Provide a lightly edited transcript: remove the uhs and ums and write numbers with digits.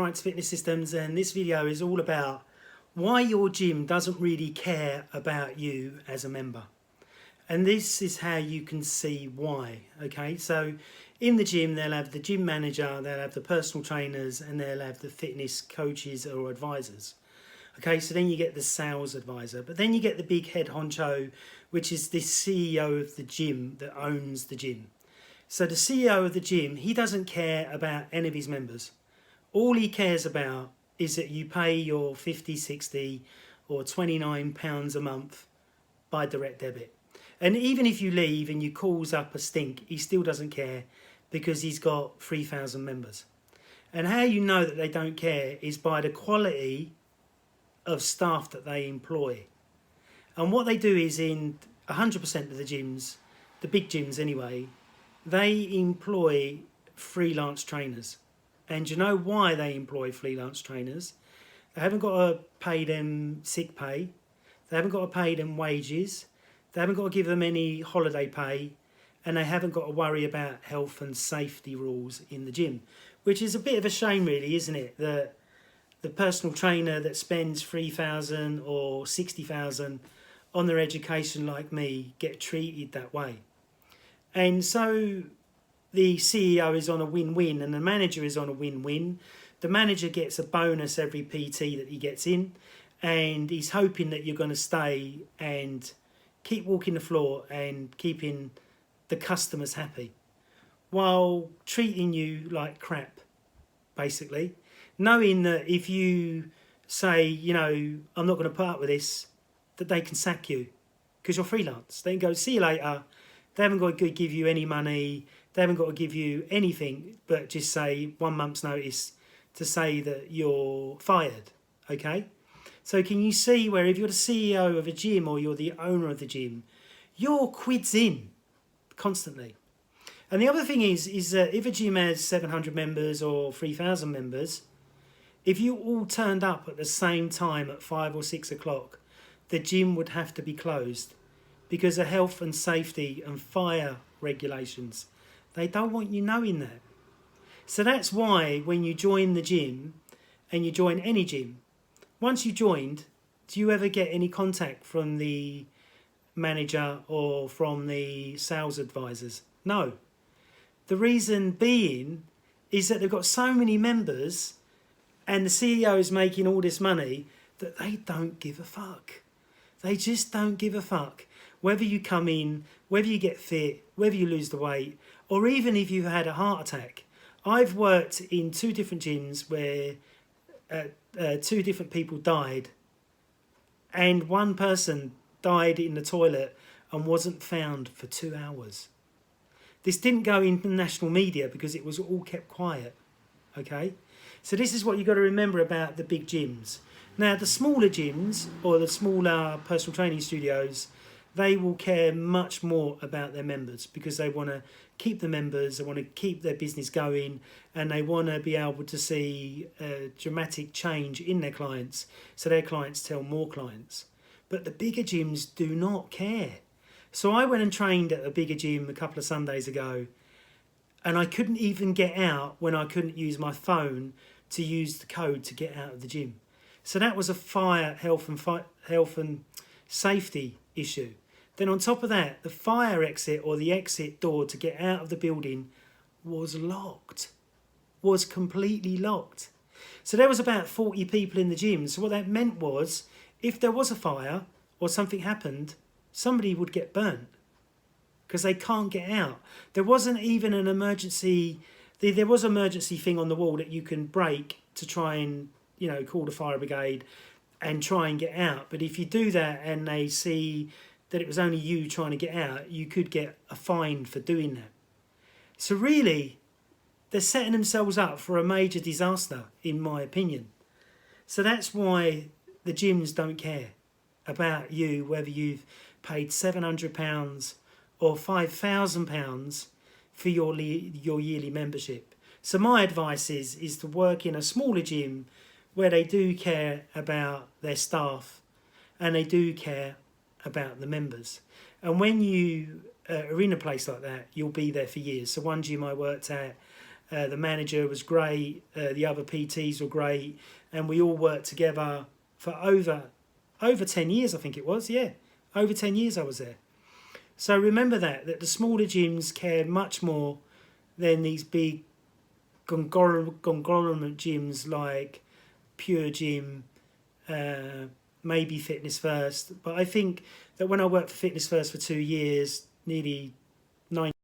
Bryant Fitness Systems, and this video is all about why your gym doesn't really care about you as a member. And this is how you can see why. Okay, so in the gym they'll have the gym manager, they'll have the personal trainers, and they'll have the fitness coaches or advisors. Okay, so then you get the sales advisor, but then you get the big head honcho, which is the CEO of the gym that owns the gym. So the CEO of the gym, he doesn't care about any of his members. All he cares about is that you pay your 50, 60 or £29 a month by direct debit. And even if you leave and you calls up a stink, he still doesn't care because he's got 3,000 members. And how you know that they don't care is by the quality of staff that they employ. And what they do is in 100% of the gyms, the big gyms anyway, they employ freelance trainers. And you know why they employ freelance trainers? They haven't got to pay them sick pay. They haven't got to pay them wages. They haven't got to give them any holiday pay. And they haven't got to worry about health and safety rules in the gym. Which is a bit of a shame really, isn't it? That the personal trainer that spends 3,000 or 60,000 on their education like me get treated that way. And so the CEO is on a win-win and the manager is on a win-win. The manager gets a bonus every PT that he gets in, and he's hoping that you're going to stay and keep walking the floor and keeping the customers happy while treating you like crap, basically. Knowing that if you say, you know, I'm not going to put up with this, that they can sack you because you're freelance. They can go, see you later. They haven't got to give you any money. They haven't got to give you anything but just say 1 month's notice to say that you're fired, okay? So can you see where if you're the CEO of a gym or you're the owner of the gym, you're quids in constantly. And the other thing is that if a gym has 700 members or 3,000 members, if you all turned up at the same time at 5 or 6 o'clock, the gym would have to be closed because of health and safety and fire regulations. They don't want you knowing that. So that's why when you join the gym, and you join any gym, once you joined, do you ever get any contact from the manager or from the sales advisors? No. The reason being is that they've got so many members and the CEO is making all this money that they don't give a fuck. They just don't give a fuck. Whether you come in, whether you get fit, whether you lose the weight, or even if you've had a heart attack. I've worked in 2 different gyms where 2 different people died, and one person died in the toilet and wasn't found for 2 hours. This didn't go in the national media because it was all kept quiet, okay? So this is what you've got to remember about the big gyms. Now, the smaller gyms or the smaller personal training studios, they will care much more about their members because they want to keep the members, they want to keep their business going, and they want to be able to see a dramatic change in their clients so their clients tell more clients. But the bigger gyms do not care. So I went and trained at a bigger gym a couple of Sundays ago, and I couldn't even get out when I couldn't use my phone to use the code to get out of the gym. So that was a fire, health and safety issue. Then on top of that, the fire exit or the exit door to get out of the building was locked, was completely locked. So there was about 40 people in the gym. So what that meant was if there was a fire or something happened, somebody would get burnt because they can't get out. There wasn't even an emergency. There was an emergency thing on the wall that you can break to try and, you know, call the fire brigade and try and get out. But if you do that and they see that it was only you trying to get out, you could get a fine for doing that. So really, they're setting themselves up for a major disaster, in my opinion. So that's why the gyms don't care about you, whether you've paid £700 or £5,000 for your yearly membership. So my advice is to work in a smaller gym where they do care about their staff and they do care about the members. And when you are in a place like that, you'll be there for years. So one gym I worked at, The manager was great. The other PTs were great, and we all worked together for over 10 years. I think it was, yeah, over 10 years I was there. So remember that the smaller gyms cared much more than these big conglomerate gyms like Pure Gym, maybe Fitness First. But I think that when I worked for Fitness First for 2 years, nearly 9